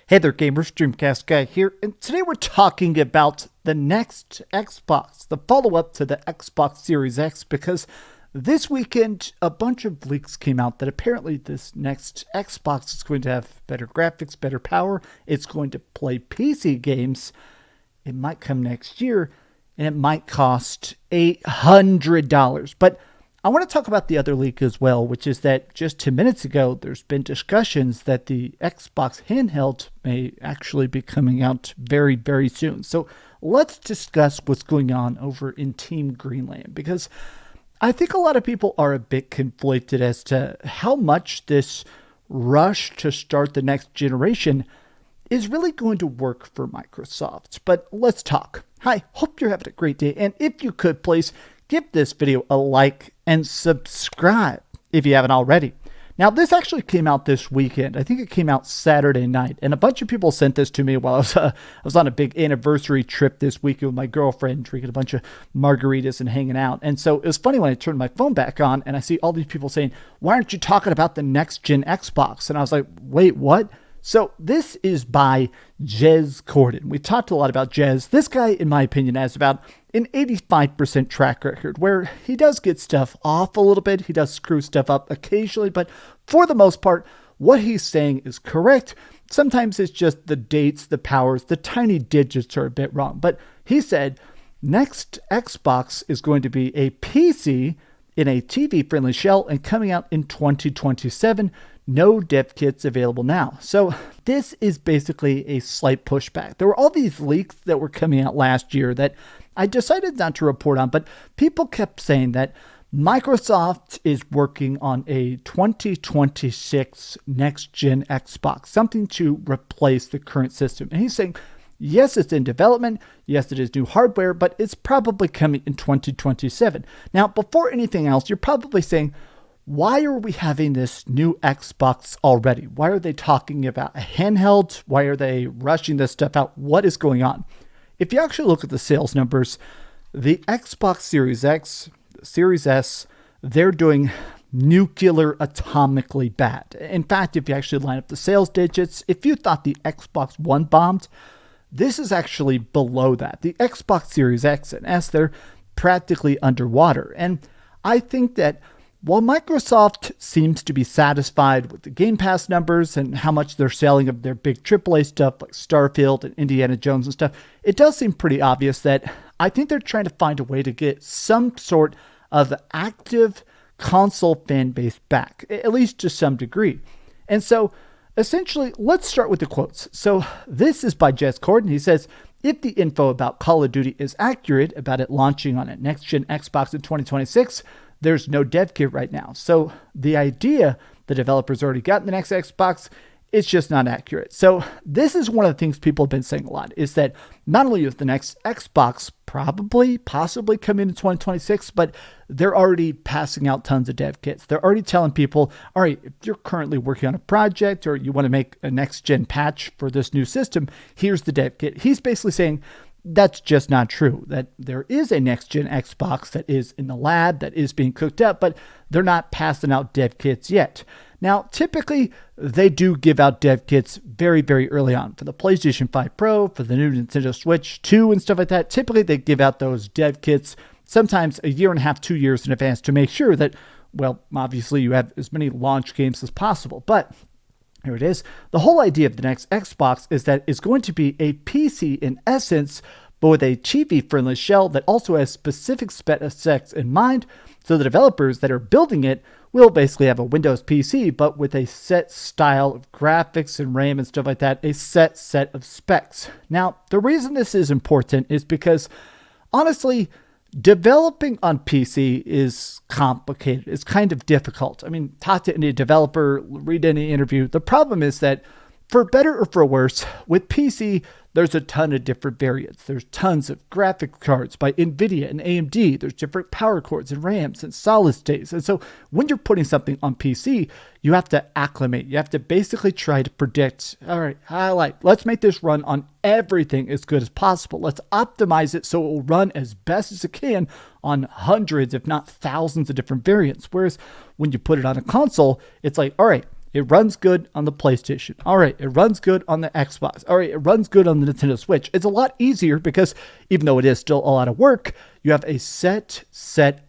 Hey there gamers, DreamcastGuy here, and today we're talking about the next Xbox, the follow-up to the Xbox Series X, because this weekend a bunch of leaks came out that apparently this next Xbox is going to have better graphics, better power, it's going to play PC games, it might come next year, and it might cost $800. But I want to talk about the other leak as well, which is that just 2 minutes ago, there's been discussions that the Xbox Handheld may actually be coming out very, very soon. So let's discuss what's going on over in Team Greenland, because I think a lot of people are a bit conflicted as to how much this rush to start the next generation is really going to work for Microsoft. But let's talk. Hi, hope you're having a great day. And if you could, please give this video a like and subscribe if you haven't already. Now, this actually came out this weekend. I think it came out Saturday night, and a bunch of people sent this to me while I was on a big anniversary trip this weekend with my girlfriend, drinking a bunch of margaritas and hanging out. And so it was funny when I turned my phone back on and I see all these people saying, "Why aren't you talking about the next gen Xbox?" And I was like, wait, what? So this is by Jez Corden. We talked a lot about Jez. This guy, in my opinion, has about an 85% track record where he does get stuff off a little bit. He does screw stuff up occasionally, but for the most part, what he's saying is correct. Sometimes it's just the dates, the powers, the tiny digits are a bit wrong. But he said, next Xbox is going to be a PC in a TV-friendly shell and coming out in 2027. No dev kits available now. So this is basically a slight pushback. There were all these leaks that were coming out last year that I decided not to report on, but people kept saying that Microsoft is working on a 2026 next-gen Xbox, something to replace the current system. And he's saying, yes, it's in development. Yes, it is new hardware, but it's probably coming in 2027. Now, before anything else, you're probably saying, why are we having this new Xbox already? Why are they talking about a handheld? Why are they rushing this stuff out? What is going on? If you actually look at the sales numbers, the Xbox Series X, Series S, they're doing nuclear atomically bad. In fact, if you actually line up the sales digits, if you thought the Xbox One bombed, this is actually below that. The Xbox Series X and S, they're practically underwater. And I think that while Microsoft seems to be satisfied with the Game Pass numbers and how much they're selling of their big AAA stuff like Starfield and Indiana Jones and stuff, it does seem pretty obvious that I think they're trying to find a way to get some sort of active console fan base back, at least to some degree. And so essentially, let's start with the quotes. So this is by Jez Corden. He says, if the info about Call of Duty is accurate about it launching on a next-gen Xbox in 2026, there's no dev kit right now. So the idea the developers already got in the next Xbox, it's just not accurate. So this is one of the things people have been saying a lot, is that not only is the next Xbox possibly coming in 2026, but they're already passing out tons of dev kits. They're already telling people, all right, if you're currently working on a project or you want to make a next gen patch for this new system, here's the dev kit. He's basically saying, that's just not true, that there is a next-gen Xbox that is in the lab, that is being cooked up, but they're not passing out dev kits yet. Now, typically, they do give out dev kits very, very early on. For the PlayStation 5 Pro, for the new Nintendo Switch 2 and stuff like that, typically they give out those dev kits sometimes a year and a half, 2 years in advance to make sure that, well, obviously you have as many launch games as possible. But here it is. The whole idea of the next Xbox is that it's going to be a PC in essence, but with a TV-friendly shell that also has specific specs in mind, so the developers that are building it will basically have a Windows PC, but with a set style of graphics and RAM and stuff like that, a set of specs. Now, the reason this is important is because, honestly, developing on PC is complicated. It's kind of difficult. I mean, talk to any developer, read any interview. The problem is that, for better or for worse, with PC, there's a ton of different variants. There's tons of graphic cards by NVIDIA and AMD. There's different power cords and RAMs and solid states. And so when you're putting something on PC, you have to acclimate. You have to basically try to predict, all right, let's make this run on everything as good as possible. Let's optimize it so it will run as best as it can on hundreds, if not thousands of different variants. Whereas when you put it on a console, it's like, all right, it runs good on the PlayStation. All right, it runs good on the Xbox. All right, it runs good on the Nintendo Switch. It's a lot easier because even though it is still a lot of work, you have a set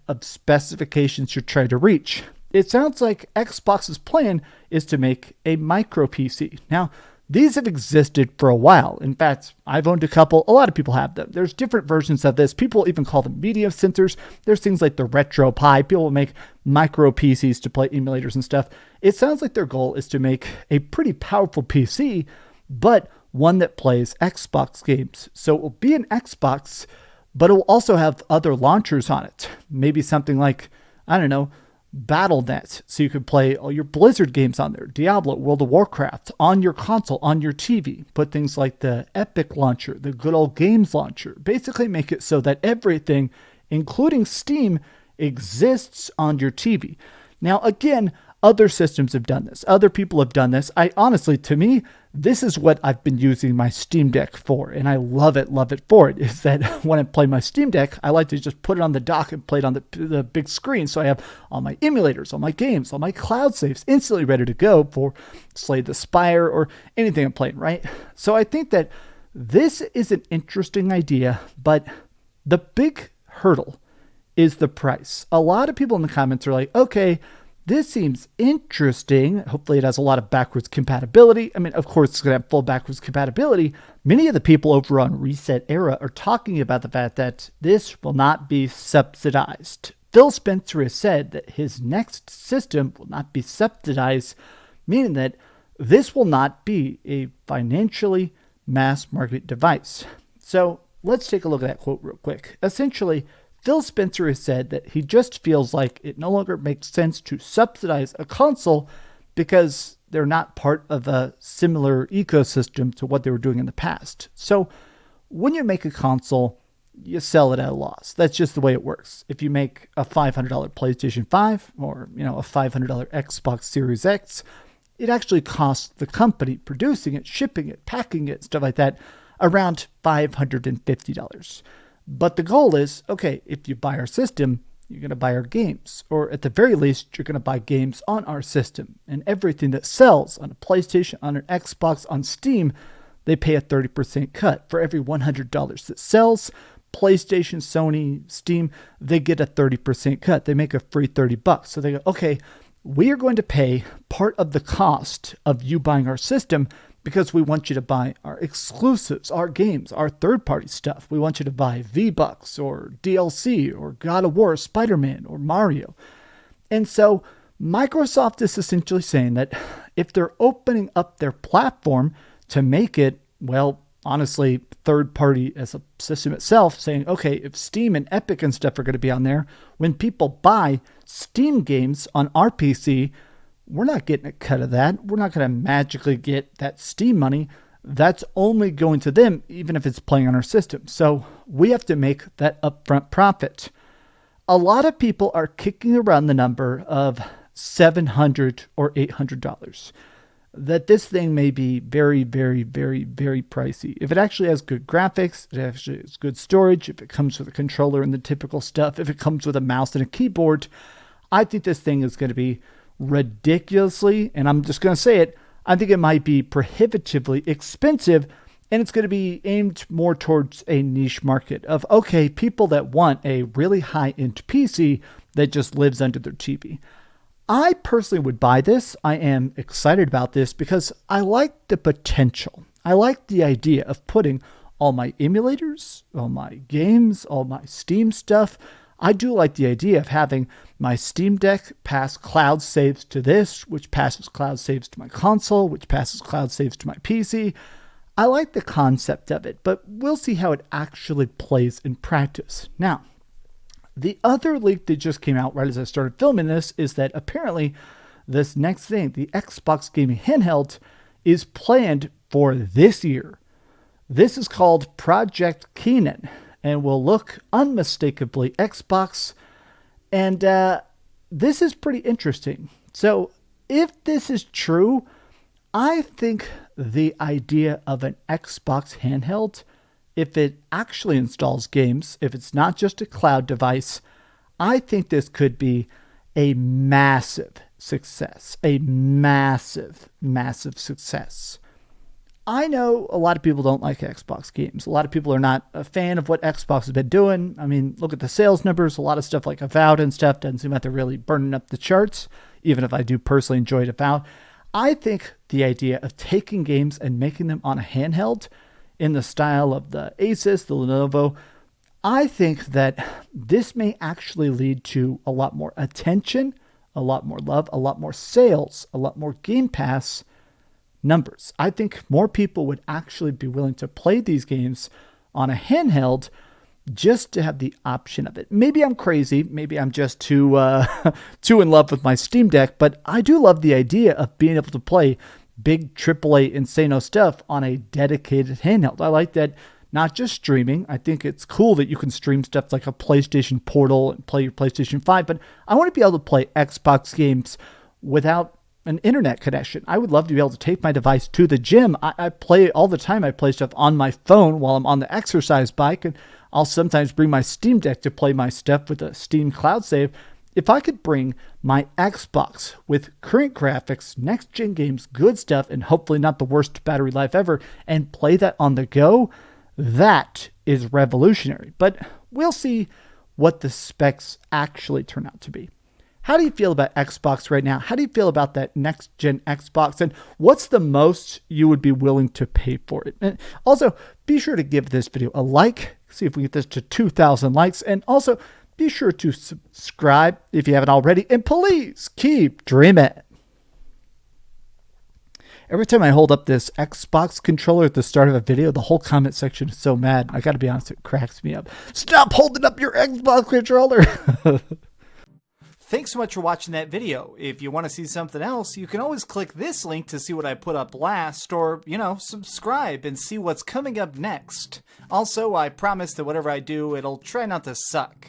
of specifications you're trying to reach. It sounds like Xbox's plan is to make a micro PC. Now, these have existed for a while. In fact, I've owned a couple. A lot of people have them. There's different versions of this. People even call them media sensors. There's things like the Retro Pi. People will make micro PCs to play emulators and stuff. It sounds like their goal is to make a pretty powerful PC, but one that plays Xbox games. So it will be an Xbox, but it will also have other launchers on it. Maybe something like, I don't know, Battle.net, so you could play all your Blizzard games on there, Diablo, World of Warcraft, on your console, on your TV. Put things like the Epic launcher, the good old games launcher. Basically make it so that everything, including Steam, exists on your TV. Now, again, other systems have done this. Other people have done this. To me, this is what I've been using my Steam Deck for, and I love it for it, is that when I play my Steam Deck, I like to just put it on the dock and play it on the big screen, so I have all my emulators, all my games, all my cloud saves instantly ready to go for Slay the Spire or anything I'm playing, right? So I think that this is an interesting idea, but the big hurdle is the price. A lot of people in the comments are like, okay, this seems interesting. Hopefully it has a lot of backwards compatibility. I mean, of course, it's going to have full backwards compatibility. Many of the people over on Reset Era are talking about the fact that this will not be subsidized. Phil Spencer has said that his next system will not be subsidized, meaning that this will not be a financially mass market device. So let's take a look at that quote real quick. Essentially, Phil Spencer has said that he just feels like it no longer makes sense to subsidize a console because they're not part of a similar ecosystem to what they were doing in the past. So when you make a console, you sell it at a loss. That's just the way it works. If you make a $500 PlayStation 5 or, a $500 Xbox Series X, it actually costs the company producing it, shipping it, packing it, stuff like that, around $550. But the goal is, okay, if you buy our system, you're going to buy our games. Or at the very least, you're going to buy games on our system. And everything that sells on a PlayStation, on an Xbox, on Steam, they pay a 30% cut. For every $100 that sells, PlayStation, Sony, Steam, they get a 30% cut. They make a free $30. So they go, okay, we are going to pay part of the cost of you buying our system because we want you to buy our exclusives, our games, our third-party stuff. We want you to buy V-Bucks or DLC or God of War, Spider-Man or Mario. And so Microsoft is essentially saying that if they're opening up their platform to make it, well, honestly, third-party as a system itself, saying, okay, if Steam and Epic and stuff are going to be on there, when people buy Steam games on our PC, we're not getting a cut of that. We're not going to magically get that Steam money. That's only going to them, even if it's playing on our system. So we have to make that upfront profit. A lot of people are kicking around the number of $700 or $800. That this thing may be very, very, very, very pricey. If it actually has good graphics, it actually has good storage, if it comes with a controller and the typical stuff, if it comes with a mouse and a keyboard, I think this thing is going to be ridiculously, and I'm just going to say it, I think it might be prohibitively expensive, and it's going to be aimed more towards a niche market of, okay, people that want a really high-end PC that just lives under their TV. I personally would buy this. I am excited about this because I like the potential. I like the idea of putting all my emulators, all my games, all my Steam stuff. I do like the idea of having my Steam Deck pass cloud saves to this, which passes cloud saves to my console, which passes cloud saves to my PC. I like the concept of it, but we'll see how it actually plays in practice. Now, the other leak that just came out right as I started filming this is that apparently this next thing, the Xbox gaming handheld, is planned for this year. This is called Project Keenan and will look unmistakably Xbox. And this is pretty interesting. So if this is true, I think the idea of an Xbox handheld, if it actually installs games, if it's not just a cloud device, I think this could be a massive success, a massive, massive success. I know a lot of people don't like Xbox games. A lot of people are not a fan of what Xbox has been doing. I mean, look at the sales numbers. A lot of stuff like Avowed and stuff doesn't seem like they're really burning up the charts, even if I do personally enjoy Avowed. I think the idea of taking games and making them on a handheld in the style of the Asus, the Lenovo, I think that this may actually lead to a lot more attention, a lot more love, a lot more sales, a lot more Game Pass numbers. I think more people would actually be willing to play these games on a handheld just to have the option of it. Maybe I'm crazy. Maybe I'm just too in love with my Steam Deck, but I do love the idea of being able to play big AAA Insano stuff on a dedicated handheld. I like that. Not just streaming. I think it's cool that you can stream stuff like a PlayStation Portal and play your PlayStation 5, but I want to be able to play Xbox games without an internet connection. I would love to be able to take my device to the gym. I play all the time. I play stuff on my phone while I'm on the exercise bike, and I'll sometimes bring my Steam Deck to play my stuff with a Steam Cloud Save. If I could bring my Xbox with current graphics, next-gen games, good stuff, and hopefully not the worst battery life ever, and play that on the go, that is revolutionary. But we'll see what the specs actually turn out to be. How do you feel about Xbox right now? How do you feel about that next-gen Xbox? And what's the most you would be willing to pay for it? And also, be sure to give this video a like. See if we get this to 2,000 likes. And also, be sure to subscribe if you haven't already. And please keep dreaming. Every time I hold up this Xbox controller at the start of a video, the whole comment section is so mad. I got to be honest, it cracks me up. Stop holding up your Xbox controller. Thanks so much for watching that video. If you want to see something else, you can always click this link to see what I put up last, or, subscribe and see what's coming up next. Also, I promise that whatever I do, it'll try not to suck.